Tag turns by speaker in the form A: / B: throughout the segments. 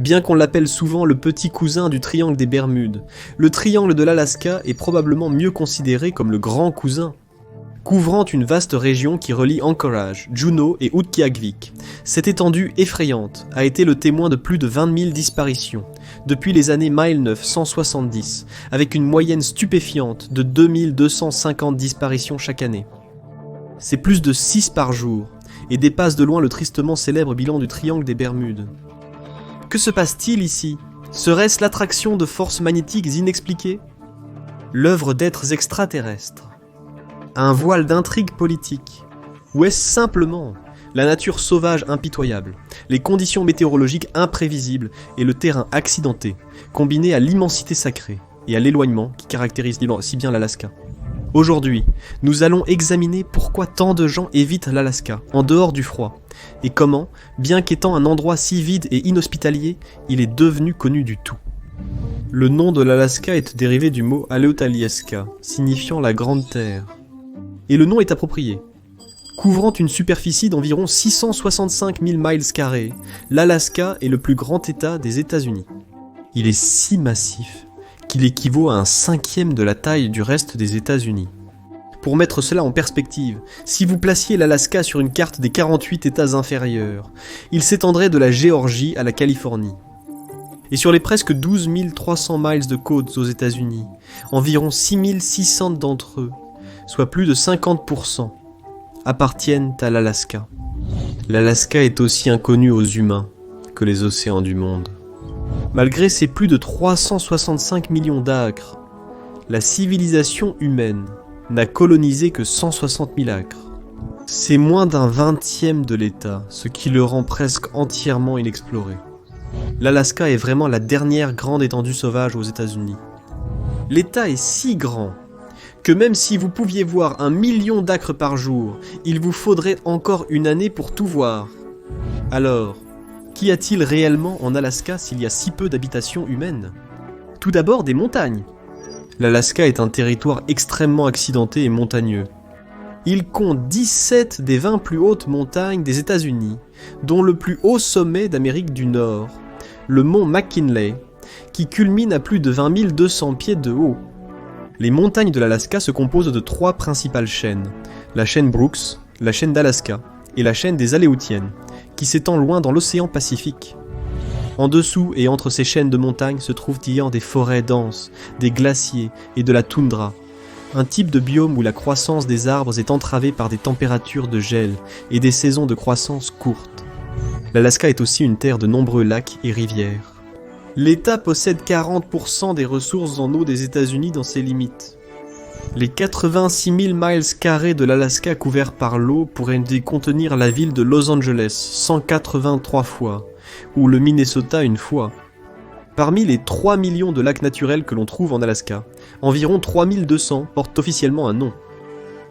A: Bien qu'on l'appelle souvent le petit cousin du triangle des Bermudes, le triangle de l'Alaska est probablement mieux considéré comme le grand cousin. Couvrant une vaste région qui relie Anchorage, Juneau et Utqiagvik, cette étendue effrayante a été le témoin de plus de 20 000 disparitions depuis les années 1970, avec une moyenne stupéfiante de 2250 disparitions chaque année. C'est plus de 6 par jour, et dépasse de loin le tristement célèbre bilan du triangle des Bermudes. Que se passe-t-il ici? Serait-ce l'attraction de forces magnétiques inexpliquées? L'œuvre d'êtres extraterrestres? Un voile d'intrigue politique? Ou est-ce simplement la nature sauvage impitoyable, les conditions météorologiques imprévisibles et le terrain accidenté, combinés à l'immensité sacrée et à l'éloignement qui caractérise si bien l'Alaska? Aujourd'hui, nous allons examiner pourquoi tant de gens évitent l'Alaska, en dehors du froid, et comment, bien qu'étant un endroit si vide et inhospitalier, il est devenu connu du tout. Le nom de l'Alaska est dérivé du mot Aleutaliesca, signifiant la Grande Terre. Et le nom est approprié. Couvrant une superficie d'environ 665 000 miles carrés, l'Alaska est le plus grand État des États-Unis. Il est si massif qu'il équivaut à un cinquième de la taille du reste des États-Unis. Pour mettre cela en perspective, si vous placiez l'Alaska sur une carte des 48 États inférieurs, il s'étendrait de la Géorgie à la Californie. Et sur les presque 12 300 miles de côtes aux États-Unis, environ 6 600 d'entre eux, soit plus de 50%, appartiennent à l'Alaska. L'Alaska est aussi inconnu aux humains que les océans du monde. Malgré ses plus de 365 millions d'acres, la civilisation humaine n'a colonisé que 160 000 acres. C'est moins d'un 20e de l'État, ce qui le rend presque entièrement inexploré. L'Alaska est vraiment la dernière grande étendue sauvage aux États-Unis. L'État est si grand que même si vous pouviez voir 1 million d'acres par jour, il vous faudrait encore une année pour tout voir. Alors, qu'y a-t-il réellement en Alaska s'il y a si peu d'habitations humaines? Tout d'abord des montagnes. L'Alaska est un territoire extrêmement accidenté et montagneux. Il compte 17 des 20 plus hautes montagnes des États-Unis, dont le plus haut sommet d'Amérique du Nord, le mont McKinley, qui culmine à plus de 20 200 pieds de haut. Les montagnes de l'Alaska se composent de 3 principales chaînes, la chaîne Brooks, la chaîne d'Alaska et la chaîne des Aléoutiennes, qui s'étend loin dans l'océan Pacifique. En dessous et entre ces chaînes de montagnes se trouvent d'ailleurs des forêts denses, des glaciers et de la toundra, un type de biome où la croissance des arbres est entravée par des températures de gel et des saisons de croissance courtes. L'Alaska est aussi une terre de nombreux lacs et rivières. L'État possède 40% des ressources en eau des États-Unis dans ses limites. Les 86 000 miles carrés de l'Alaska couverts par l'eau pourraient contenir la ville de Los Angeles 183 fois, ou le Minnesota une fois. Parmi les 3 millions de lacs naturels que l'on trouve en Alaska, environ 3200 portent officiellement un nom.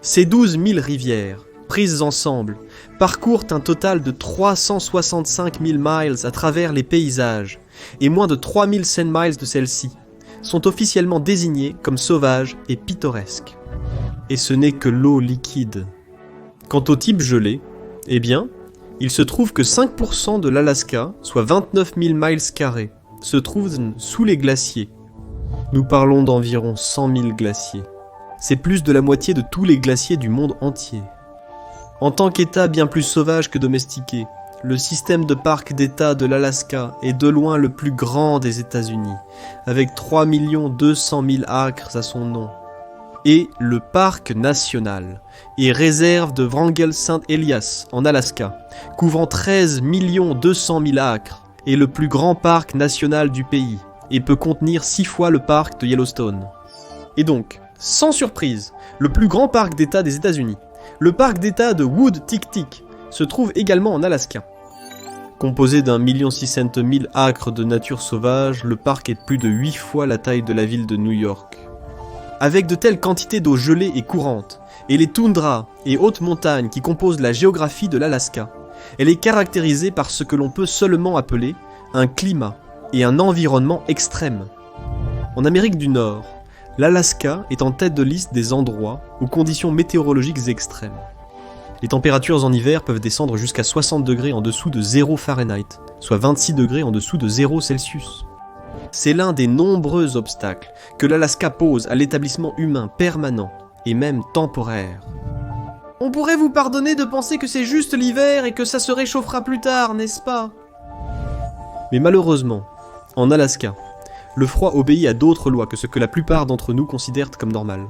A: Ces 12 000 rivières, prises ensemble, parcourent un total de 365 000 miles à travers les paysages, et moins de 3100 miles de celles-ci sont officiellement désignées comme sauvages et pittoresques. Et ce n'est que l'eau liquide. Quant au type gelé, eh bien, il se trouve que 5% de l'Alaska, soit 29 000 miles carrés, se trouvent sous les glaciers. Nous parlons d'environ 100 000 glaciers. C'est plus de la moitié de tous les glaciers du monde entier. En tant qu'État bien plus sauvage que domestiqué, le système de parcs d'État de l'Alaska est de loin le plus grand des États-Unis, avec 3 200 000 acres à son nom. Et le parc national et réserve de Wrangell St. Elias en Alaska, couvrant 13 200 000 acres, est le plus grand parc national du pays et peut contenir 6 fois le parc de Yellowstone. Et donc, sans surprise, le plus grand parc d'État des États-Unis, le parc d'État de Wood-Tiktik, se trouve également en Alaska. Composé d'1 600 000 acres de nature sauvage, le parc est de plus de 8 fois la taille de la ville de New York. Avec de telles quantités d'eau gelée et courante, et les toundras et hautes montagnes qui composent la géographie de l'Alaska, elle est caractérisée par ce que l'on peut seulement appeler un climat et un environnement extrême. En Amérique du Nord, l'Alaska est en tête de liste des endroits aux conditions météorologiques extrêmes. Les températures en hiver peuvent descendre jusqu'à 60 degrés en dessous de 0 Fahrenheit, soit 26 degrés en dessous de 0 Celsius. C'est l'un des nombreux obstacles que l'Alaska pose à l'établissement humain permanent et même temporaire. On pourrait vous pardonner de penser que c'est juste l'hiver et que ça se réchauffera plus tard, n'est-ce pas? Mais malheureusement, en Alaska, le froid obéit à d'autres lois que ce que la plupart d'entre nous considèrent comme normal.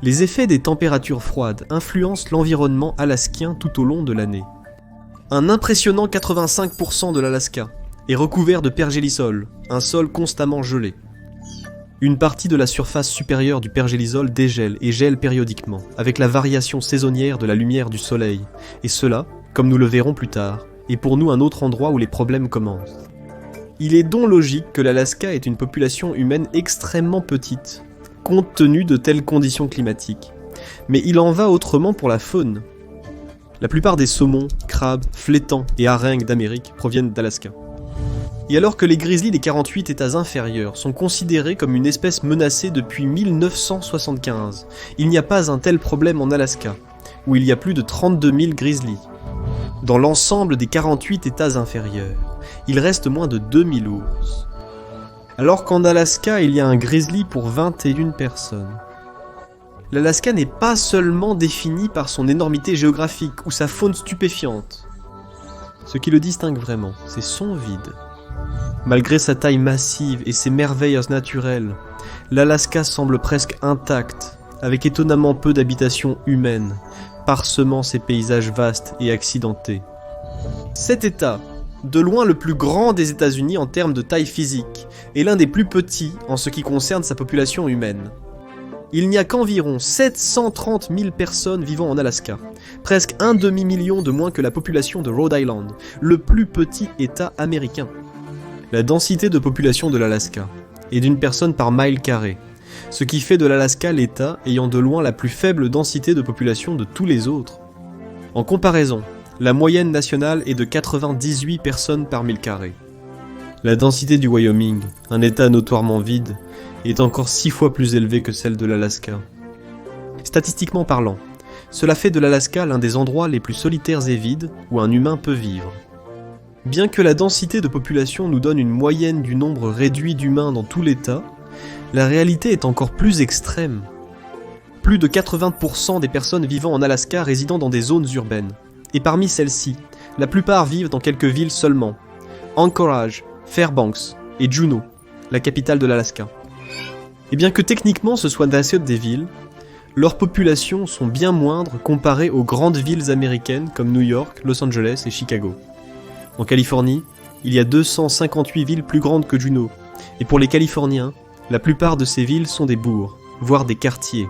A: Les effets des températures froides influencent l'environnement alaskien tout au long de l'année. Un impressionnant 85% de l'Alaska est recouvert de pergélisol, un sol constamment gelé. Une partie de la surface supérieure du pergélisol dégèle et gèle périodiquement, avec la variation saisonnière de la lumière du soleil, et cela, comme nous le verrons plus tard, est pour nous un autre endroit où les problèmes commencent. Il est donc logique que l'Alaska ait une population humaine extrêmement petite, compte tenu de telles conditions climatiques. Mais il en va autrement pour la faune. La plupart des saumons, crabes, flétans et harengs d'Amérique proviennent d'Alaska. Et alors que les grizzlies des 48 États inférieurs sont considérés comme une espèce menacée depuis 1975, il n'y a pas un tel problème en Alaska, où il y a plus de 32 000 grizzlies. Dans l'ensemble des 48 États inférieurs, il reste moins de 2000 ours. Alors qu'en Alaska, il y a un grizzly pour 21 personnes. L'Alaska n'est pas seulement défini par son énormité géographique ou sa faune stupéfiante. Ce qui le distingue vraiment, c'est son vide. Malgré sa taille massive et ses merveilles naturelles, l'Alaska semble presque intact, avec étonnamment peu d'habitations humaines, parsemant ses paysages vastes et accidentés. Cet État, de loin le plus grand des États-Unis en termes de taille physique, et l'un des plus petits en ce qui concerne sa population humaine. Il n'y a qu'environ 730 000 personnes vivant en Alaska, presque un demi-million de moins que la population de Rhode Island, le plus petit État américain. La densité de population de l'Alaska est d'une personne par mile carré, ce qui fait de l'Alaska l'État ayant de loin la plus faible densité de population de tous les autres. En comparaison, la moyenne nationale est de 98 personnes par mille carré. La densité du Wyoming, un État notoirement vide, est encore 6 fois plus élevée que celle de l'Alaska. Statistiquement parlant, cela fait de l'Alaska l'un des endroits les plus solitaires et vides où un humain peut vivre. Bien que la densité de population nous donne une moyenne du nombre réduit d'humains dans tout l'État, la réalité est encore plus extrême. Plus de 80% des personnes vivant en Alaska résident dans des zones urbaines. Et parmi celles-ci, la plupart vivent dans quelques villes seulement. Anchorage, Fairbanks et Juneau, la capitale de l'Alaska. Et bien que techniquement ce soit des villes, leurs populations sont bien moindres comparées aux grandes villes américaines comme New York, Los Angeles et Chicago. En Californie, il y a 258 villes plus grandes que Juneau, et pour les Californiens, la plupart de ces villes sont des bourgs, voire des quartiers.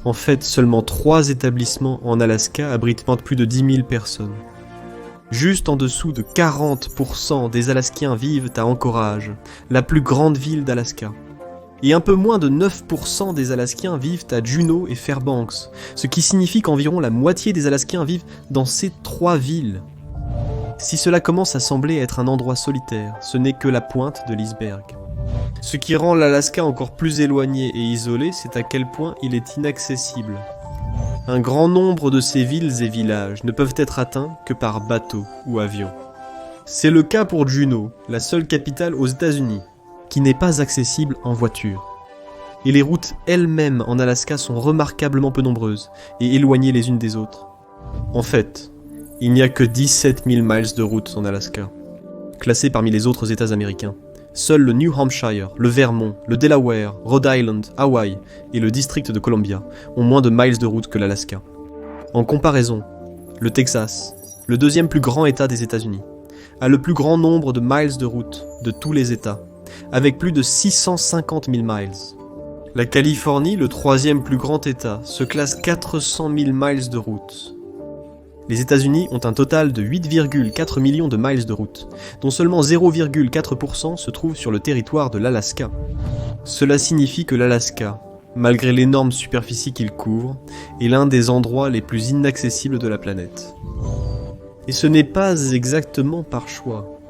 A: En fait, seulement 3 établissements en Alaska abritent plus de 10 000 personnes. Juste en dessous de 40% des Alaskiens vivent à Anchorage, la plus grande ville d'Alaska. Et un peu moins de 9% des Alaskiens vivent à Juneau et Fairbanks, ce qui signifie qu'environ la moitié des Alaskiens vivent dans ces 3 villes. Si cela commence à sembler être un endroit solitaire, ce n'est que la pointe de l'iceberg. Ce qui rend l'Alaska encore plus éloigné et isolé, c'est à quel point il est inaccessible. Un grand nombre de ces villes et villages ne peuvent être atteints que par bateau ou avion. C'est le cas pour Juneau, la seule capitale aux États-Unis, qui n'est pas accessible en voiture. Et les routes elles-mêmes en Alaska sont remarquablement peu nombreuses et éloignées les unes des autres. En fait, il n'y a que 17 000 miles de routes en Alaska, classés parmi les autres États américains. Seuls le New Hampshire, le Vermont, le Delaware, Rhode Island, Hawaï et le District de Columbia ont moins de miles de route que l'Alaska. En comparaison, le Texas, le deuxième plus grand État des États-Unis, a le plus grand nombre de miles de route de tous les États, avec plus de 650 000 miles. La Californie, le troisième plus grand État, se classe 400 000 miles de route. Les États-Unis ont un total de 8,4 millions de miles de route, dont seulement 0,4% se trouvent sur le territoire de l'Alaska. Cela signifie que l'Alaska, malgré l'énorme superficie qu'il couvre, est l'un des endroits les plus inaccessibles de la planète. Et ce n'est pas exactement par choix.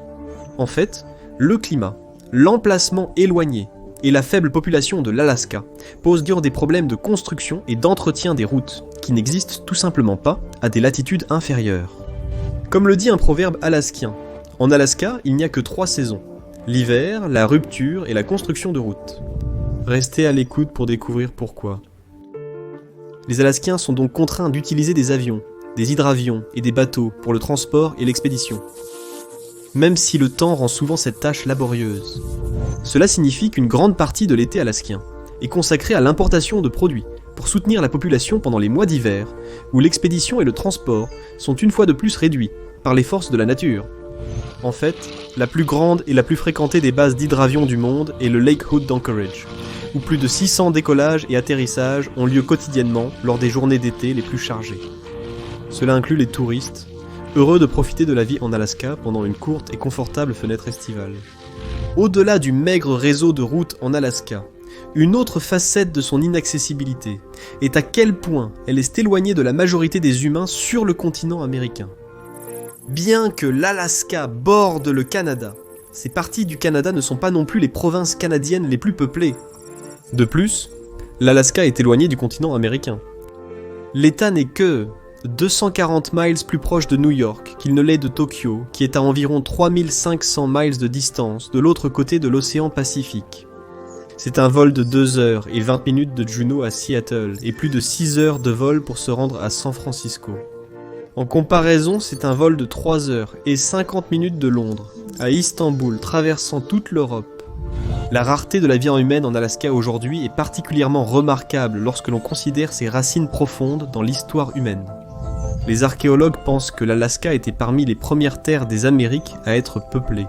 A: En fait, le climat, l'emplacement éloigné et la faible population de l'Alaska posent des problèmes de construction et d'entretien des routes, qui n'existent tout simplement pas à des latitudes inférieures. Comme le dit un proverbe alaskien, en Alaska, il n'y a que 3 saisons. L'hiver, la rupture et la construction de routes. Restez à l'écoute pour découvrir pourquoi. Les Alaskiens sont donc contraints d'utiliser des avions, des hydravions et des bateaux pour le transport et l'expédition. Même si le temps rend souvent cette tâche laborieuse. Cela signifie qu'une grande partie de l'été alaskien est consacrée à l'importation de produits pour soutenir la population pendant les mois d'hiver, où l'expédition et le transport sont une fois de plus réduits par les forces de la nature. En fait, la plus grande et la plus fréquentée des bases d'hydravions du monde est le Lake Hood d'Anchorage, où plus de 600 décollages et atterrissages ont lieu quotidiennement lors des journées d'été les plus chargées. Cela inclut les touristes, heureux de profiter de la vie en Alaska pendant une courte et confortable fenêtre estivale. Au-delà du maigre réseau de routes en Alaska, une autre facette de son inaccessibilité est à quel point elle est éloignée de la majorité des humains sur le continent américain. Bien que l'Alaska borde le Canada, ces parties du Canada ne sont pas non plus les provinces canadiennes les plus peuplées. De plus, l'Alaska est éloigné du continent américain. L'État n'est que 240 miles plus proche de New York qu'il ne l'est de Tokyo, qui est à environ 3500 miles de distance de l'autre côté de l'océan Pacifique. C'est un vol de 2 heures et 20 minutes de Juneau à Seattle et plus de 6 heures de vol pour se rendre à San Francisco. En comparaison, c'est un vol de 3 heures et 50 minutes de Londres à Istanbul, traversant toute l'Europe. La rareté de la vie humaine en Alaska aujourd'hui est particulièrement remarquable lorsque l'on considère ses racines profondes dans l'histoire humaine. Les archéologues pensent que l'Alaska était parmi les premières terres des Amériques à être peuplée,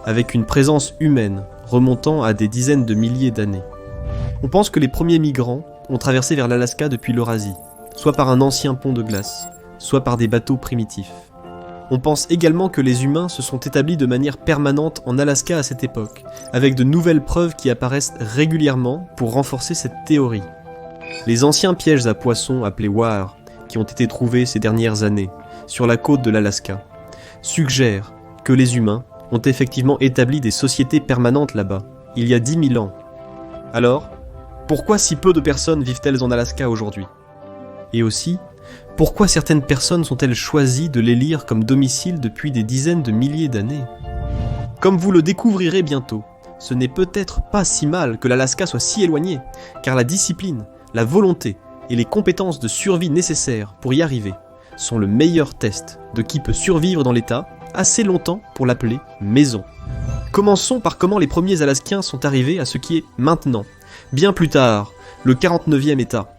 A: avec une présence humaine remontant à des dizaines de milliers d'années. On pense que les premiers migrants ont traversé vers l'Alaska depuis l'Eurasie, soit par un ancien pont de glace, soit par des bateaux primitifs. On pense également que les humains se sont établis de manière permanente en Alaska à cette époque, avec de nouvelles preuves qui apparaissent régulièrement pour renforcer cette théorie. Les anciens pièges à poissons appelés Ware, qui ont été trouvés ces dernières années, sur la côte de l'Alaska, suggèrent que les humains ont effectivement établi des sociétés permanentes là-bas, il y a 10 000 ans. Alors, pourquoi si peu de personnes vivent-elles en Alaska aujourd'hui ? Et aussi, pourquoi certaines personnes sont-elles choisies de l'élire comme domicile depuis des dizaines de milliers d'années ? Comme vous le découvrirez bientôt, ce n'est peut-être pas si mal que l'Alaska soit si éloigné, car la discipline, la volonté et les compétences de survie nécessaires pour y arriver sont le meilleur test de qui peut survivre dans l'État assez longtemps pour l'appeler maison. Commençons par comment les premiers Alaskiens sont arrivés à ce qui est maintenant, bien plus tard, le 49e État.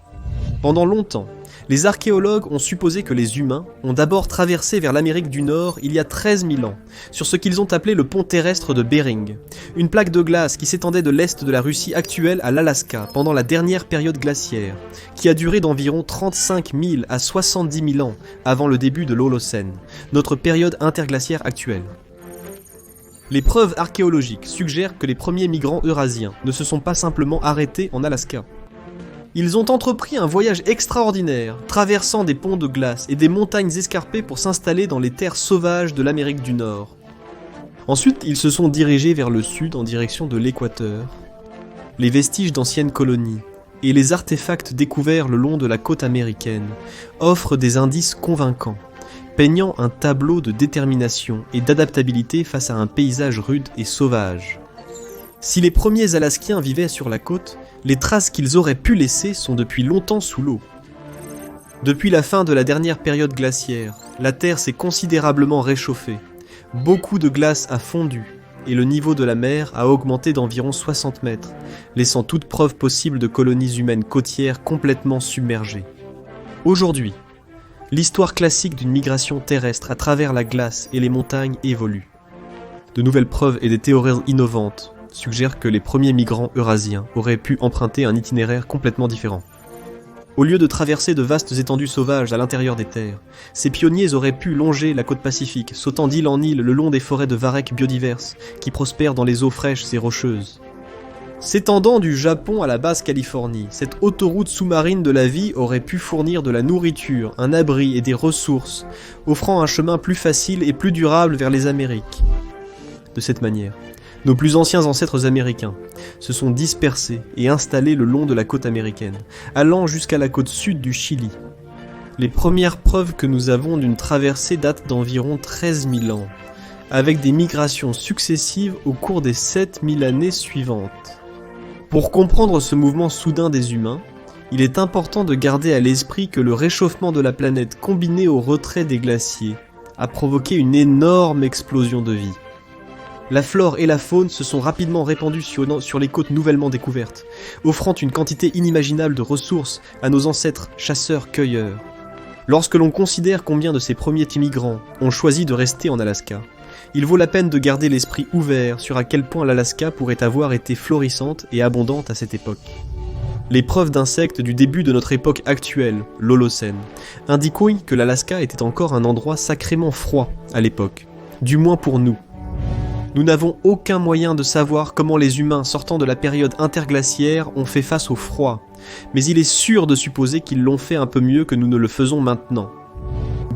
A: Pendant longtemps, les archéologues ont supposé que les humains ont d'abord traversé vers l'Amérique du Nord il y a 13 000 ans, sur ce qu'ils ont appelé le pont terrestre de Bering, une plaque de glace qui s'étendait de l'est de la Russie actuelle à l'Alaska pendant la dernière période glaciaire, qui a duré d'environ 35 000 à 70 000 ans avant le début de l'Holocène, notre période interglaciaire actuelle. Les preuves archéologiques suggèrent que les premiers migrants eurasiens ne se sont pas simplement arrêtés en Alaska. Ils ont entrepris un voyage extraordinaire, traversant des ponts de glace et des montagnes escarpées pour s'installer dans les terres sauvages de l'Amérique du Nord. Ensuite, ils se sont dirigés vers le sud en direction de l'équateur. Les vestiges d'anciennes colonies et les artefacts découverts le long de la côte américaine offrent des indices convaincants, peignant un tableau de détermination et d'adaptabilité face à un paysage rude et sauvage. Si les premiers Alaskiens vivaient sur la côte, les traces qu'ils auraient pu laisser sont depuis longtemps sous l'eau. Depuis la fin de la dernière période glaciaire, la Terre s'est considérablement réchauffée. Beaucoup de glace a fondu, et le niveau de la mer a augmenté d'environ 60 mètres, laissant toute preuve possible de colonies humaines côtières complètement submergées. Aujourd'hui, l'histoire classique d'une migration terrestre à travers la glace et les montagnes évolue. De nouvelles preuves et des théories innovantes suggèrent que les premiers migrants eurasiens auraient pu emprunter un itinéraire complètement différent. Au lieu de traverser de vastes étendues sauvages à l'intérieur des terres, ces pionniers auraient pu longer la côte pacifique, sautant d'île en île le long des forêts de varech biodiverses qui prospèrent dans les eaux fraîches et rocheuses. S'étendant du Japon à la Basse-Californie, cette autoroute sous-marine de la vie aurait pu fournir de la nourriture, un abri et des ressources, offrant un chemin plus facile et plus durable vers les Amériques. De cette manière, nos plus anciens ancêtres américains se sont dispersés et installés le long de la côte américaine, allant jusqu'à la côte sud du Chili. Les premières preuves que nous avons d'une traversée datent d'environ 13 000 ans, avec des migrations successives au cours des 7 000 années suivantes. Pour comprendre ce mouvement soudain des humains, il est important de garder à l'esprit que le réchauffement de la planète combiné au retrait des glaciers a provoqué une énorme explosion de vie. La flore et la faune se sont rapidement répandues sur les côtes nouvellement découvertes, offrant une quantité inimaginable de ressources à nos ancêtres chasseurs-cueilleurs. Lorsque l'on considère combien de ces premiers immigrants ont choisi de rester en Alaska, il vaut la peine de garder l'esprit ouvert sur à quel point l'Alaska pourrait avoir été florissante et abondante à cette époque. Les preuves d'insectes du début de notre époque actuelle, l'Holocène, indiquent oui que l'Alaska était encore un endroit sacrément froid à l'époque, du moins pour nous. Nous n'avons aucun moyen de savoir comment les humains sortant de la période interglaciaire ont fait face au froid, mais il est sûr de supposer qu'ils l'ont fait un peu mieux que nous ne le faisons maintenant.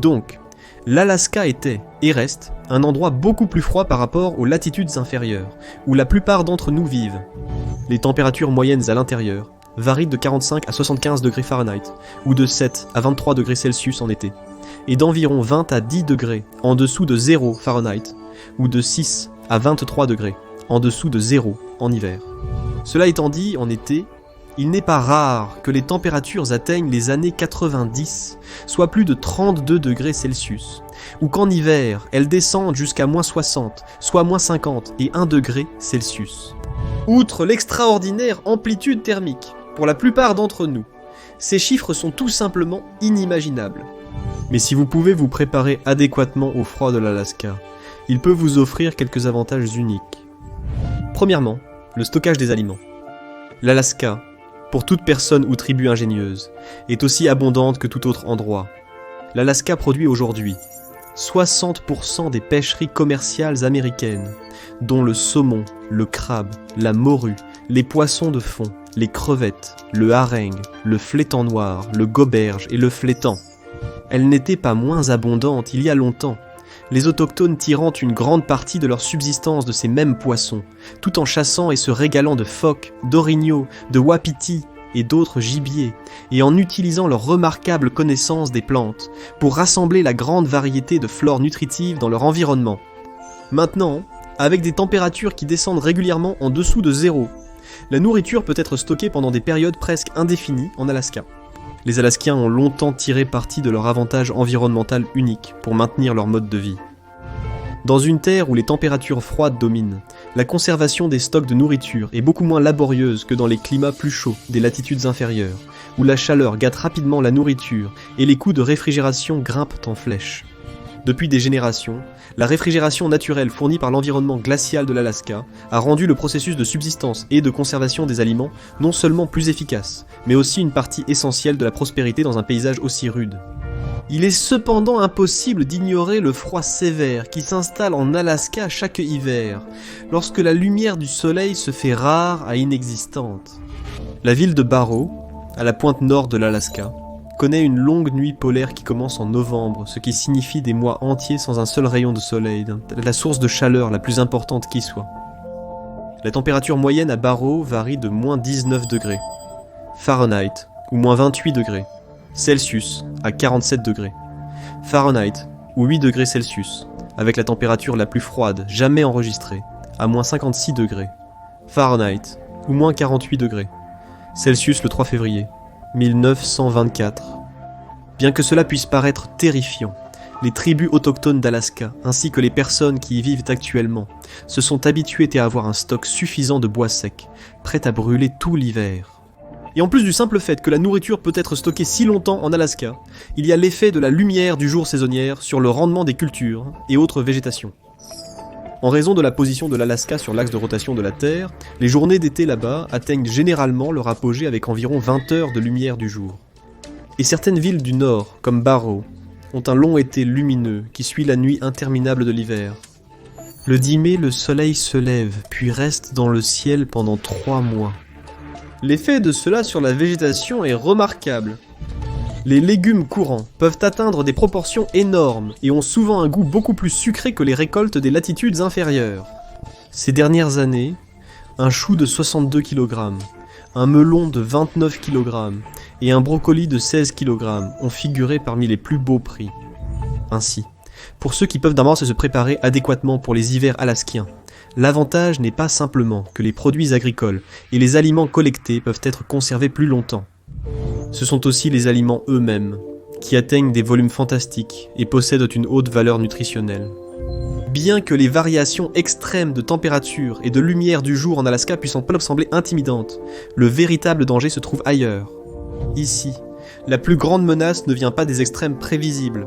A: Donc, l'Alaska était, et reste, un endroit beaucoup plus froid par rapport aux latitudes inférieures, où la plupart d'entre nous vivent. Les températures moyennes à l'intérieur varient de 45 à 75 degrés Fahrenheit, ou de 7 à 23 degrés Celsius en été, et d'environ 20 à 10 degrés en dessous de 0 Fahrenheit, ou de 6 à 23 degrés, en dessous de 0 en hiver. Cela étant dit, en été, il n'est pas rare que les températures atteignent les années 90, soit plus de 32 degrés Celsius, ou qu'en hiver, elles descendent jusqu'à moins 60, soit moins 50 et 1 degré Celsius. Outre l'extraordinaire amplitude thermique, pour la plupart d'entre nous, ces chiffres sont tout simplement inimaginables. Mais si vous pouvez vous préparer adéquatement au froid de l'Alaska, il peut vous offrir quelques avantages uniques. Premièrement, le stockage des aliments. L'Alaska, pour toute personne ou tribu ingénieuse, est aussi abondante que tout autre endroit. L'Alaska produit aujourd'hui 60% des pêcheries commerciales américaines, dont le saumon, le crabe, la morue, les poissons de fond, les crevettes, le hareng, le flétan noir, le goberge et le flétan. Elle n'était pas moins abondante il y a longtemps, les autochtones tirant une grande partie de leur subsistance de ces mêmes poissons, tout en chassant et se régalant de phoques, d'orignaux, de wapitis et d'autres gibiers, et en utilisant leur remarquable connaissance des plantes pour rassembler la grande variété de flore nutritive dans leur environnement. Maintenant, avec des températures qui descendent régulièrement en dessous de 0, la nourriture peut être stockée pendant des périodes presque indéfinies en Alaska. Les Alaskiens ont longtemps tiré parti de leur avantage environnemental unique pour maintenir leur mode de vie. Dans une terre où les températures froides dominent, la conservation des stocks de nourriture est beaucoup moins laborieuse que dans les climats plus chauds des latitudes inférieures, où la chaleur gâte rapidement la nourriture et les coûts de réfrigération grimpent en flèche. Depuis des générations, la réfrigération naturelle fournie par l'environnement glacial de l'Alaska a rendu le processus de subsistance et de conservation des aliments non seulement plus efficace, mais aussi une partie essentielle de la prospérité dans un paysage aussi rude. Il est cependant impossible d'ignorer le froid sévère qui s'installe en Alaska chaque hiver, lorsque la lumière du soleil se fait rare à inexistante. La ville de Barrow, à la pointe nord de l'Alaska, connaît une longue nuit polaire qui commence en novembre, ce qui signifie des mois entiers sans un seul rayon de soleil, la source de chaleur la plus importante qui soit. La température moyenne à Barrow varie de moins 19 degrés Fahrenheit, ou moins 28 degrés Celsius à 47 degrés Fahrenheit, ou 8 degrés Celsius, avec la température la plus froide jamais enregistrée, à moins 56 degrés Fahrenheit, ou moins 48 degrés Celsius le 3 février 1924. Bien que cela puisse paraître terrifiant, les tribus autochtones d'Alaska, ainsi que les personnes qui y vivent actuellement, se sont habituées à avoir un stock suffisant de bois sec, prêt à brûler tout l'hiver. Et en plus du simple fait que la nourriture peut être stockée si longtemps en Alaska, il y a l'effet de la lumière du jour saisonnière sur le rendement des cultures et autres végétations. En raison de la position de l'Alaska sur l'axe de rotation de la Terre, les journées d'été là-bas atteignent généralement leur apogée avec environ 20 heures de lumière du jour. Et certaines villes du nord, comme Barrow, ont un long été lumineux qui suit la nuit interminable de l'hiver. Le 10 mai, le soleil se lève, puis reste dans le ciel pendant 3 mois. L'effet de cela sur la végétation est remarquable. Les légumes courants peuvent atteindre des proportions énormes et ont souvent un goût beaucoup plus sucré que les récoltes des latitudes inférieures. Ces dernières années, un chou de 62 kg, un melon de 29 kg et un brocoli de 16 kg ont figuré parmi les plus beaux prix. Ainsi, pour ceux qui peuvent d'avance se préparer adéquatement pour les hivers alaskiens, l'avantage n'est pas simplement que les produits agricoles et les aliments collectés peuvent être conservés plus longtemps. Ce sont aussi les aliments eux-mêmes, qui atteignent des volumes fantastiques et possèdent une haute valeur nutritionnelle. Bien que les variations extrêmes de température et de lumière du jour en Alaska puissent en peuvent sembler intimidantes, le véritable danger se trouve ailleurs. Ici, la plus grande menace ne vient pas des extrêmes prévisibles.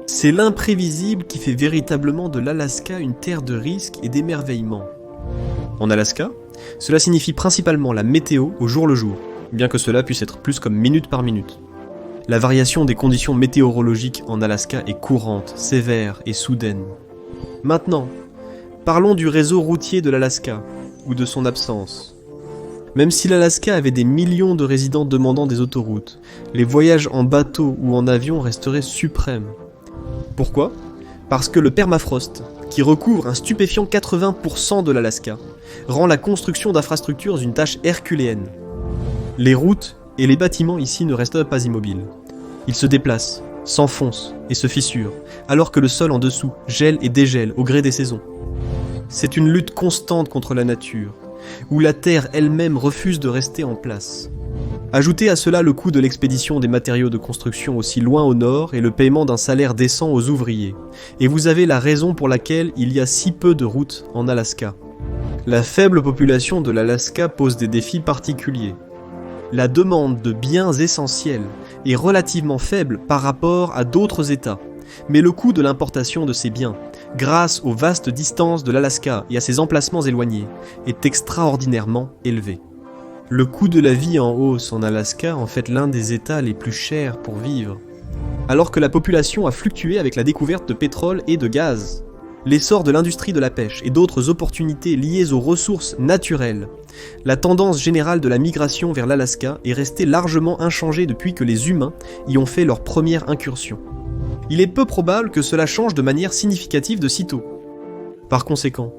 A: C'est l'imprévisible qui fait véritablement de l'Alaska une terre de risque et d'émerveillement. En Alaska, cela signifie principalement la météo au jour le jour, bien que cela puisse être plus comme minute par minute. La variation des conditions météorologiques en Alaska est courante, sévère et soudaine. Maintenant, parlons du réseau routier de l'Alaska, ou de son absence. Même si l'Alaska avait des millions de résidents demandant des autoroutes, les voyages en bateau ou en avion resteraient suprêmes. Pourquoi ? Parce que le permafrost, qui recouvre un stupéfiant 80% de l'Alaska, rend la construction d'infrastructures une tâche herculéenne. Les routes et les bâtiments ici ne restent pas immobiles. Ils se déplacent, s'enfoncent et se fissurent, alors que le sol en dessous gèle et dégèle au gré des saisons. C'est une lutte constante contre la nature, où la terre elle-même refuse de rester en place. Ajoutez à cela le coût de l'expédition des matériaux de construction aussi loin au nord et le paiement d'un salaire décent aux ouvriers, et vous avez la raison pour laquelle il y a si peu de routes en Alaska. La faible population de l'Alaska pose des défis particuliers. La demande de biens essentiels est relativement faible par rapport à d'autres États, mais le coût de l'importation de ces biens, grâce aux vastes distances de l'Alaska et à ses emplacements éloignés, est extraordinairement élevé. Le coût de la vie en hausse en Alaska en fait l'un des États les plus chers pour vivre, alors que la population a fluctué avec la découverte de pétrole et de gaz. L'essor de l'industrie de la pêche et d'autres opportunités liées aux ressources naturelles, la tendance générale de la migration vers l'Alaska est restée largement inchangée depuis que les humains y ont fait leur première incursion. Il est peu probable que cela change de manière significative de sitôt. Par conséquent,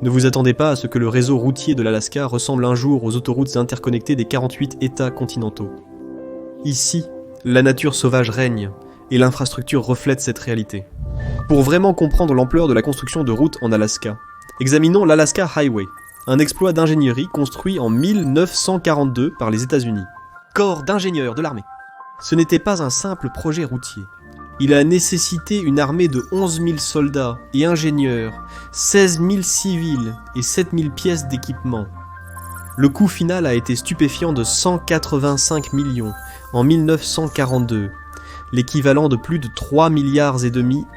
A: ne vous attendez pas à ce que le réseau routier de l'Alaska ressemble un jour aux autoroutes interconnectées des 48 États continentaux. Ici, la nature sauvage règne, et l'infrastructure reflète cette réalité. Pour vraiment comprendre l'ampleur de la construction de routes en Alaska, examinons l'Alaska Highway, un exploit d'ingénierie construit en 1942 par les États-Unis. Corps d'ingénieurs de l'armée. Ce n'était pas un simple projet routier. Il a nécessité une armée de 11 000 soldats et ingénieurs, 16 000 civils et 7 000 pièces d'équipement. Le coût final a été stupéfiant de 185 millions en 1942, l'équivalent de plus de 3,5 milliards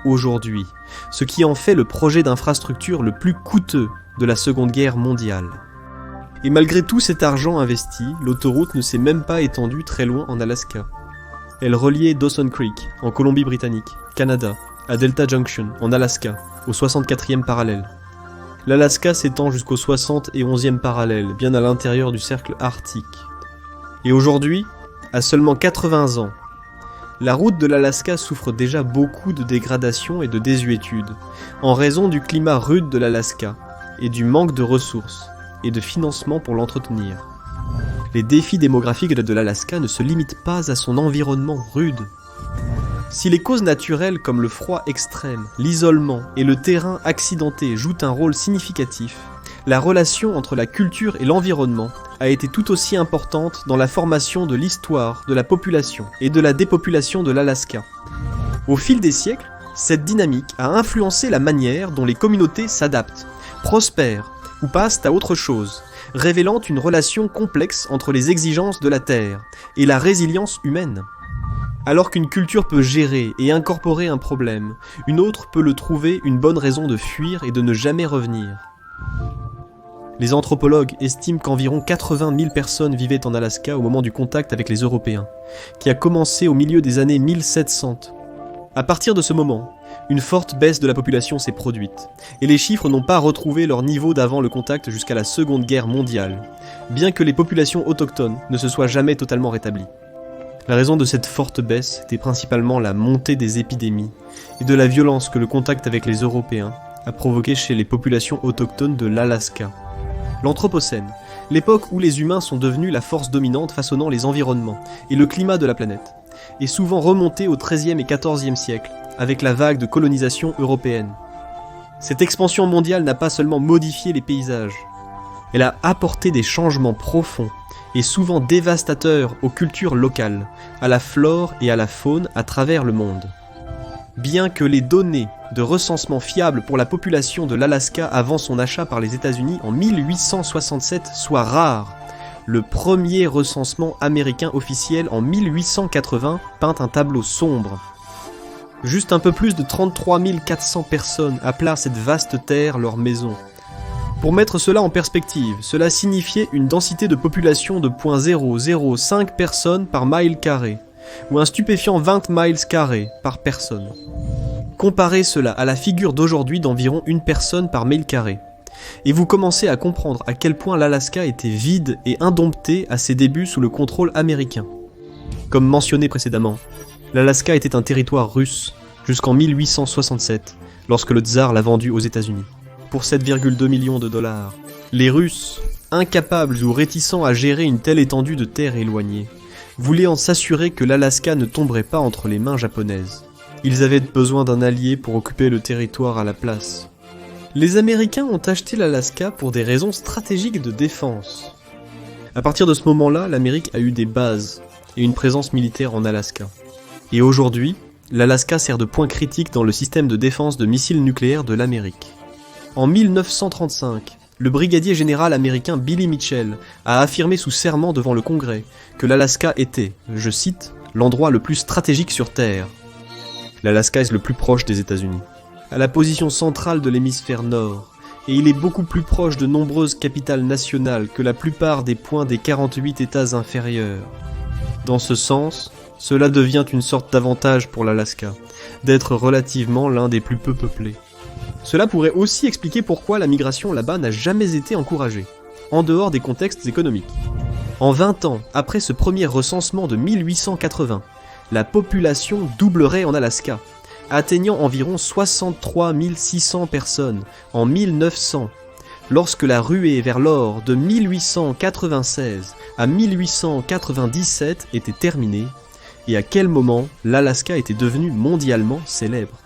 A: aujourd'hui, ce qui en fait le projet d'infrastructure le plus coûteux de la Seconde Guerre mondiale. Et malgré tout cet argent investi, l'autoroute ne s'est même pas étendue très loin en Alaska. Elle reliait Dawson Creek, en Colombie-Britannique, Canada, à Delta Junction, en Alaska, au 64e parallèle. L'Alaska s'étend jusqu'au 71e parallèle, bien à l'intérieur du cercle arctique. Et aujourd'hui, à seulement 80 ans, la route de l'Alaska souffre déjà beaucoup de dégradation et de désuétude, en raison du climat rude de l'Alaska et du manque de ressources et de financement pour l'entretenir. Les défis démographiques de l'Alaska ne se limitent pas à son environnement rude. Si les causes naturelles comme le froid extrême, l'isolement et le terrain accidenté jouent un rôle significatif, la relation entre la culture et l'environnement a été tout aussi importante dans la formation de l'histoire de la population et de la dépopulation de l'Alaska. Au fil des siècles, cette dynamique a influencé la manière dont les communautés s'adaptent, prospèrent ou passent à autre chose, révélant une relation complexe entre les exigences de la Terre et la résilience humaine. Alors qu'une culture peut gérer et incorporer un problème, une autre peut le trouver une bonne raison de fuir et de ne jamais revenir. Les anthropologues estiment qu'environ 80 000 personnes vivaient en Alaska au moment du contact avec les Européens, qui a commencé au milieu des années 1700. À partir de ce moment, une forte baisse de la population s'est produite, et les chiffres n'ont pas retrouvé leur niveau d'avant le contact jusqu'à la Seconde Guerre mondiale, bien que les populations autochtones ne se soient jamais totalement rétablies. La raison de cette forte baisse était principalement la montée des épidémies et de la violence que le contact avec les Européens a provoqué chez les populations autochtones de l'Alaska. L'Anthropocène, l'époque où les humains sont devenus la force dominante façonnant les environnements et le climat de la planète, est souvent remontée au XIIIe et XIVe siècle, avec la vague de colonisation européenne. Cette expansion mondiale n'a pas seulement modifié les paysages, elle a apporté des changements profonds et souvent dévastateurs aux cultures locales, à la flore et à la faune à travers le monde. Bien que les données de recensement fiables pour la population de l'Alaska avant son achat par les États-Unis en 1867 soient rares, le premier recensement américain officiel en 1880 peint un tableau sombre. Juste un peu plus de 33 400 personnes appelèrent cette vaste terre leur maison. Pour mettre cela en perspective, cela signifiait une densité de population de 0,005 personnes par mile carré, ou un stupéfiant 20 miles carrés par personne. Comparez cela à la figure d'aujourd'hui d'environ une personne par mile carré, et vous commencez à comprendre à quel point l'Alaska était vide et indompté à ses débuts sous le contrôle américain. Comme mentionné précédemment, l'Alaska était un territoire russe jusqu'en 1867, lorsque le tsar l'a vendu aux États-Unis. Pour 7,2 millions de dollars. Les Russes, incapables ou réticents à gérer une telle étendue de terre éloignée, voulaient en s'assurer que l'Alaska ne tomberait pas entre les mains japonaises. Ils avaient besoin d'un allié pour occuper le territoire à la place. Les Américains ont acheté l'Alaska pour des raisons stratégiques de défense. À partir de ce moment-là, l'Amérique a eu des bases et une présence militaire en Alaska. Et aujourd'hui, l'Alaska sert de point critique dans le système de défense de missiles nucléaires de l'Amérique. En 1935, le brigadier général américain Billy Mitchell a affirmé sous serment devant le Congrès que l'Alaska était, je cite, l'endroit le plus stratégique sur Terre. L'Alaska est le plus proche des États-Unis, à la position centrale de l'hémisphère nord, et il est beaucoup plus proche de nombreuses capitales nationales que la plupart des points des 48 États inférieurs. Dans ce sens, cela devient une sorte d'avantage pour l'Alaska, d'être relativement l'un des plus peu peuplés. Cela pourrait aussi expliquer pourquoi la migration là-bas n'a jamais été encouragée, en dehors des contextes économiques. En 20 ans, après ce premier recensement de 1880, la population doublerait en Alaska, atteignant environ 63 600 personnes en 1900, lorsque la ruée vers l'or de 1896 à 1897 était terminée, et à quel moment l'Alaska était devenu mondialement célèbre.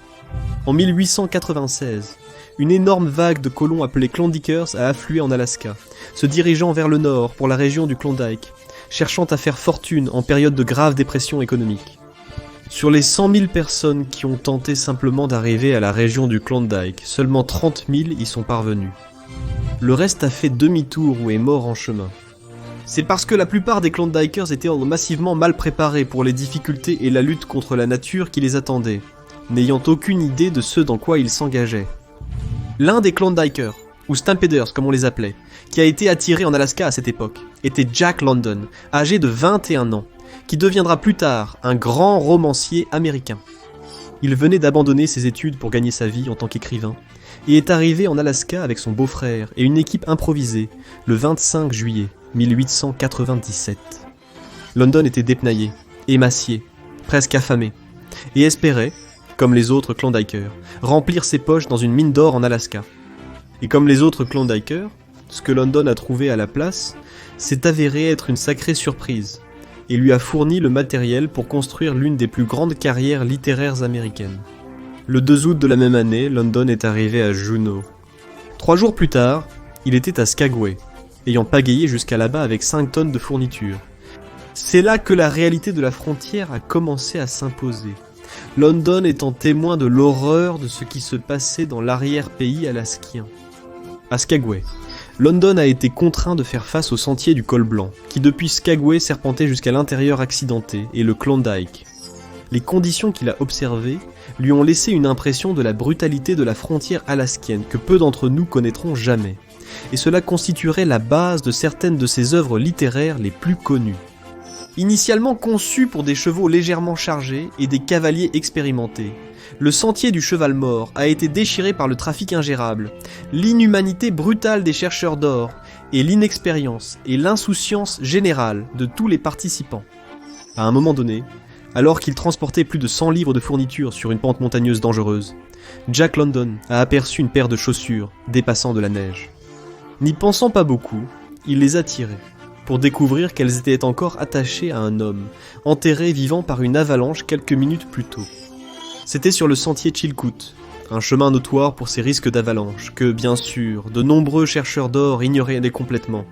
A: En 1896, une énorme vague de colons appelés Klondikers a afflué en Alaska, se dirigeant vers le nord pour la région du Klondike, cherchant à faire fortune en période de grave dépression économique. Sur les 100 000 personnes qui ont tenté simplement d'arriver à la région du Klondike, seulement 30 000 y sont parvenus. Le reste a fait demi-tour ou est mort en chemin. C'est parce que la plupart des Klondikers étaient massivement mal préparés pour les difficultés et la lutte contre la nature qui les attendait, n'ayant aucune idée de ce dans quoi ils s'engageaient. L'un des Klondikers, ou Stampeders comme on les appelait, qui a été attiré en Alaska à cette époque, était Jack London, âgé de 21 ans, qui deviendra plus tard un grand romancier américain. Il venait d'abandonner ses études pour gagner sa vie en tant qu'écrivain, et est arrivé en Alaska avec son beau-frère et une équipe improvisée le 25 juillet 1897. London était dépenaillé, émacié, presque affamé, et espérait, comme les autres Klondikers, remplir ses poches dans une mine d'or en Alaska. Et comme les autres Klondikers, ce que London a trouvé à la place s'est avéré être une sacrée surprise, et lui a fourni le matériel pour construire l'une des plus grandes carrières littéraires américaines. Le 2 août de la même année, London est arrivé à Juneau. 3 jours plus tard, il était à Skagway, ayant pagayé jusqu'à là-bas avec 5 tonnes de fournitures. C'est là que la réalité de la frontière a commencé à s'imposer. London étant témoin de l'horreur de ce qui se passait dans l'arrière-pays alaskien. À Skagway, London a été contraint de faire face au sentier du col blanc, qui depuis Skagway serpentait jusqu'à l'intérieur accidenté, et le Klondike. Les conditions qu'il a observées lui ont laissé une impression de la brutalité de la frontière alaskienne que peu d'entre nous connaîtront jamais, et cela constituerait la base de certaines de ses œuvres littéraires les plus connues. Initialement conçu pour des chevaux légèrement chargés et des cavaliers expérimentés, le sentier du cheval mort a été déchiré par le trafic ingérable, l'inhumanité brutale des chercheurs d'or et l'inexpérience et l'insouciance générale de tous les participants. À un moment donné, alors qu'il transportait plus de 100 livres de fournitures sur une pente montagneuse dangereuse, Jack London a aperçu une paire de chaussures dépassant de la neige. N'y pensant pas beaucoup, il les a tirées, pour découvrir qu'elles étaient encore attachées à un homme, enterré vivant par une avalanche quelques minutes plus tôt. C'était sur le sentier Chilkoot, un chemin notoire pour ses risques d'avalanche, que, bien sûr, de nombreux chercheurs d'or ignoraient complètement.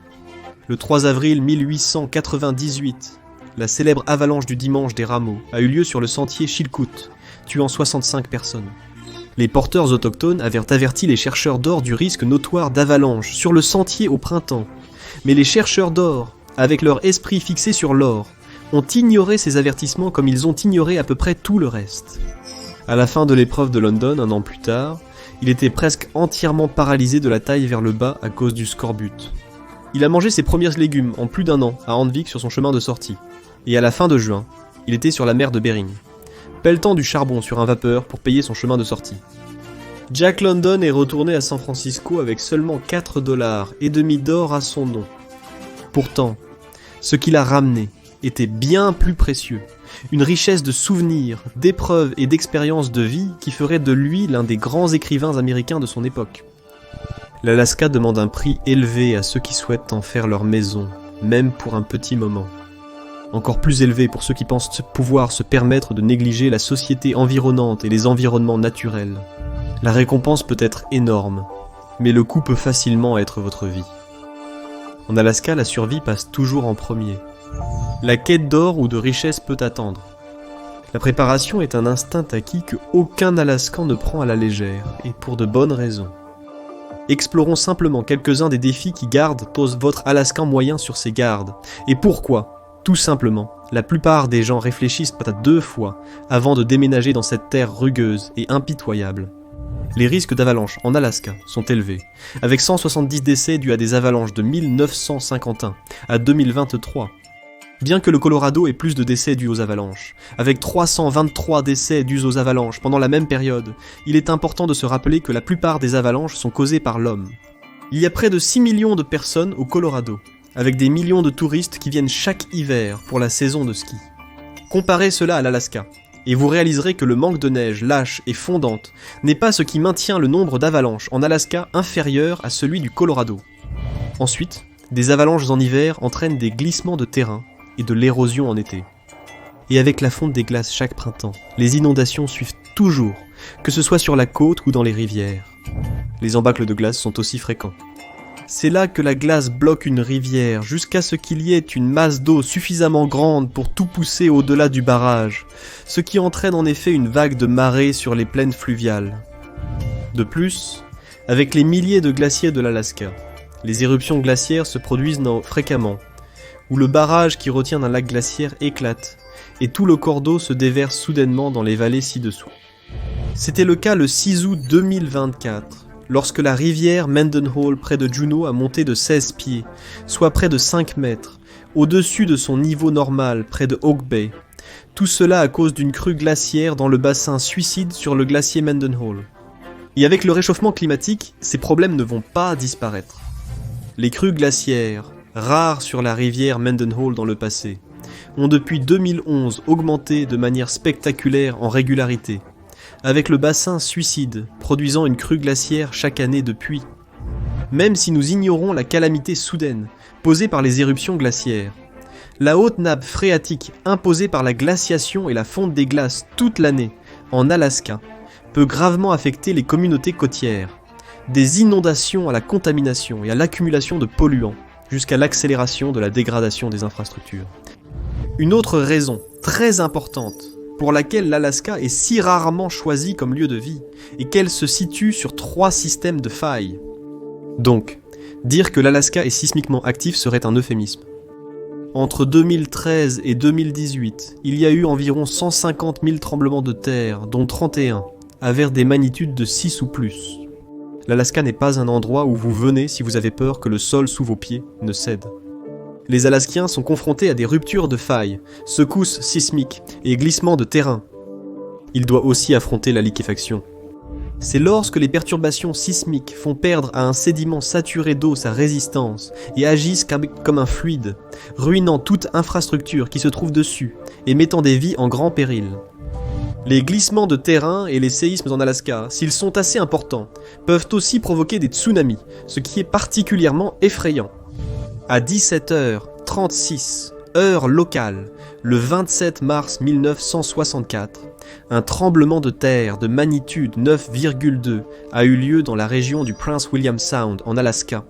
A: Le 3 avril 1898, la célèbre avalanche du dimanche des rameaux a eu lieu sur le sentier Chilkoot, tuant 65 personnes. Les porteurs autochtones avaient averti les chercheurs d'or du risque notoire d'avalanche sur le sentier au printemps, mais les chercheurs d'or, avec leur esprit fixé sur l'or, ont ignoré ces avertissements comme ils ont ignoré à peu près tout le reste. À la fin de l'épreuve de London, un an plus tard, il était presque entièrement paralysé de la taille vers le bas à cause du scorbut. Il a mangé ses premiers légumes en plus d'un an à Handvik sur son chemin de sortie. Et à la fin de juin, il était sur la mer de Bering, pelletant du charbon sur un vapeur pour payer son chemin de sortie. Jack London est retourné à San Francisco avec seulement 4,5 $ d'or à son nom. Pourtant, ce qu'il a ramené était bien plus précieux, une richesse de souvenirs, d'épreuves et d'expériences de vie qui ferait de lui l'un des grands écrivains américains de son époque. L'Alaska demande un prix élevé à ceux qui souhaitent en faire leur maison, même pour un petit moment. Encore plus élevé pour ceux qui pensent pouvoir se permettre de négliger la société environnante et les environnements naturels. La récompense peut être énorme, mais le coût peut facilement être votre vie. En Alaska, la survie passe toujours en premier. La quête d'or ou de richesse peut attendre. La préparation est un instinct acquis que aucun Alaskan ne prend à la légère, et pour de bonnes raisons. Explorons simplement quelques-uns des défis qui gardent votre Alaskan moyen sur ses gardes. Et pourquoi ? Tout simplement, la plupart des gens réfléchissent pas 2 fois avant de déménager dans cette terre rugueuse et impitoyable. Les risques d'avalanche en Alaska sont élevés, avec 170 décès dus à des avalanches de 1951 à 2023. Bien que le Colorado ait plus de décès dus aux avalanches, avec 323 décès dus aux avalanches pendant la même période, il est important de se rappeler que la plupart des avalanches sont causées par l'homme. Il y a près de 6 millions de personnes au Colorado, avec des millions de touristes qui viennent chaque hiver pour la saison de ski. Comparez cela à l'Alaska, et vous réaliserez que le manque de neige lâche et fondante n'est pas ce qui maintient le nombre d'avalanches en Alaska inférieur à celui du Colorado. Ensuite, des avalanches en hiver entraînent des glissements de terrain et de l'érosion en été. Et avec la fonte des glaces chaque printemps, les inondations suivent toujours, que ce soit sur la côte ou dans les rivières. Les embâcles de glace sont aussi fréquents. C'est là que la glace bloque une rivière jusqu'à ce qu'il y ait une masse d'eau suffisamment grande pour tout pousser au-delà du barrage, ce qui entraîne en effet une vague de marée sur les plaines fluviales. De plus, avec les milliers de glaciers de l'Alaska, les éruptions glaciaires se produisent fréquemment, où le barrage qui retient un lac glaciaire éclate, et tout le cours d'eau se déverse soudainement dans les vallées ci-dessous. C'était le cas le 6 août 2024, lorsque la rivière Mendenhall près de Juneau a monté de 16 pieds, soit près de 5 mètres, au-dessus de son niveau normal près de Hawke Bay. Tout cela à cause d'une crue glaciaire dans le bassin Suicide sur le glacier Mendenhall. Et avec le réchauffement climatique, ces problèmes ne vont pas disparaître. Les crues glaciaires, rares sur la rivière Mendenhall dans le passé, ont depuis 2011 augmenté de manière spectaculaire en régularité, avec le bassin Suicide produisant une crue glaciaire chaque année depuis. Même si nous ignorons la calamité soudaine posée par les éruptions glaciaires, la haute nappe phréatique imposée par la glaciation et la fonte des glaces toute l'année en Alaska peut gravement affecter les communautés côtières, des inondations à la contamination et à l'accumulation de polluants, jusqu'à l'accélération de la dégradation des infrastructures. Une autre raison, très importante, pour laquelle l'Alaska est si rarement choisie comme lieu de vie, est qu'elle se situe sur 3 systèmes de failles. Donc, dire que l'Alaska est sismiquement actif serait un euphémisme. Entre 2013 et 2018, il y a eu environ 150 000 tremblements de terre, dont 31, avec des magnitudes de 6 ou plus. L'Alaska n'est pas un endroit où vous venez si vous avez peur que le sol sous vos pieds ne cède. Les Alaskiens sont confrontés à des ruptures de failles, secousses sismiques et glissements de terrain. Ils doivent aussi affronter la liquéfaction. C'est lorsque les perturbations sismiques font perdre à un sédiment saturé d'eau sa résistance et agissent comme un fluide, ruinant toute infrastructure qui se trouve dessus et mettant des vies en grand péril. Les glissements de terrain et les séismes en Alaska, s'ils sont assez importants, peuvent aussi provoquer des tsunamis, ce qui est particulièrement effrayant. À 17h36, heure locale, le 27 mars 1964, un tremblement de terre de magnitude 9,2 a eu lieu dans la région du Prince William Sound en Alaska.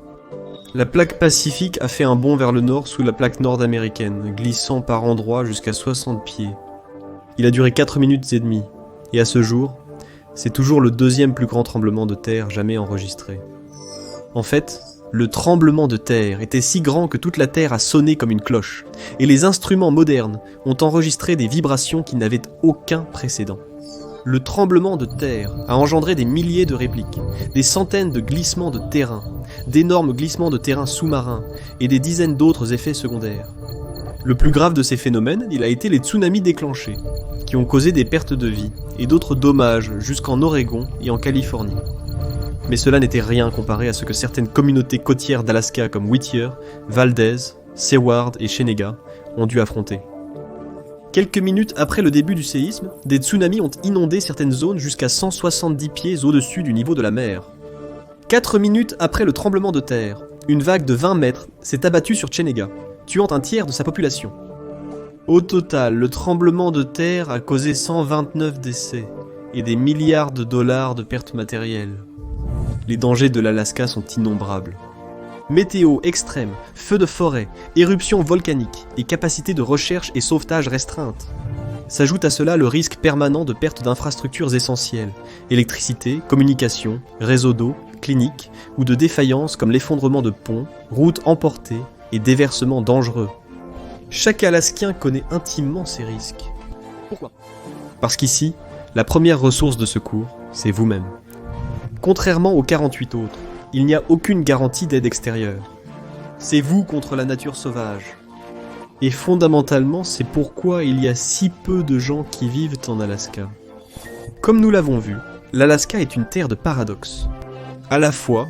A: La plaque pacifique a fait un bond vers le nord sous la plaque nord-américaine, glissant par endroits jusqu'à 60 pieds. Il a duré 4 minutes et demie, et à ce jour, c'est toujours le deuxième plus grand tremblement de terre jamais enregistré. En fait, le tremblement de terre était si grand que toute la terre a sonné comme une cloche, et les instruments modernes ont enregistré des vibrations qui n'avaient aucun précédent. Le tremblement de terre a engendré des milliers de répliques, des centaines de glissements de terrain, d'énormes glissements de terrain sous-marins et des dizaines d'autres effets secondaires. Le plus grave de ces phénomènes, il a été les tsunamis déclenchés, qui ont causé des pertes de vie et d'autres dommages jusqu'en Oregon et en Californie. Mais cela n'était rien comparé à ce que certaines communautés côtières d'Alaska comme Whittier, Valdez, Seward et Chenega ont dû affronter. Quelques minutes après le début du séisme, des tsunamis ont inondé certaines zones jusqu'à 170 pieds au-dessus du niveau de la mer. 4 minutes après le tremblement de terre, une vague de 20 mètres s'est abattue sur Chenega, tuant un tiers de sa population. Au total, le tremblement de terre a causé 129 décès et des milliards de dollars de pertes matérielles. Les dangers de l'Alaska sont innombrables. Météo extrême, feux de forêt, éruptions volcaniques et capacité de recherche et sauvetage restreinte. S'ajoute à cela le risque permanent de perte d'infrastructures essentielles, électricité, communication, réseau d'eau, cliniques, ou de défaillances comme l'effondrement de ponts, routes emportées et déversements dangereux. Chaque Alaskien connaît intimement ces risques. Pourquoi ? Parce qu'ici, la première ressource de secours, c'est vous-même. Contrairement aux 48 autres, il n'y a aucune garantie d'aide extérieure. C'est vous contre la nature sauvage. Et fondamentalement, c'est pourquoi il y a si peu de gens qui vivent en Alaska. Comme nous l'avons vu, l'Alaska est une terre de paradoxes. À la fois,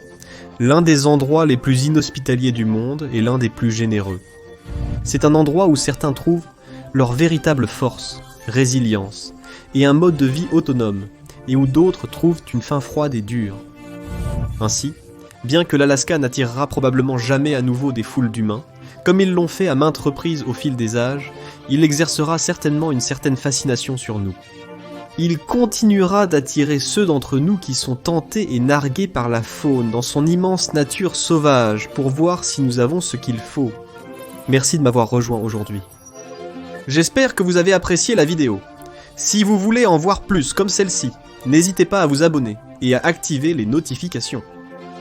A: l'un des endroits les plus inhospitaliers du monde et l'un des plus généreux. C'est un endroit où certains trouvent leur véritable force, résilience, et un mode de vie autonome, et où d'autres trouvent une faim froide et dure. Ainsi, bien que l'Alaska n'attirera probablement jamais à nouveau des foules d'humains, comme ils l'ont fait à maintes reprises au fil des âges, il exercera certainement une certaine fascination sur nous. Il continuera d'attirer ceux d'entre nous qui sont tentés et nargués par la faune dans son immense nature sauvage pour voir si nous avons ce qu'il faut. Merci de m'avoir rejoint aujourd'hui. J'espère que vous avez apprécié la vidéo. Si vous voulez en voir plus comme celle-ci, n'hésitez pas à vous abonner et à activer les notifications.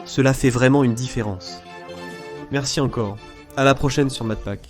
A: Cela fait vraiment une différence. Merci encore. À la prochaine sur MatPack.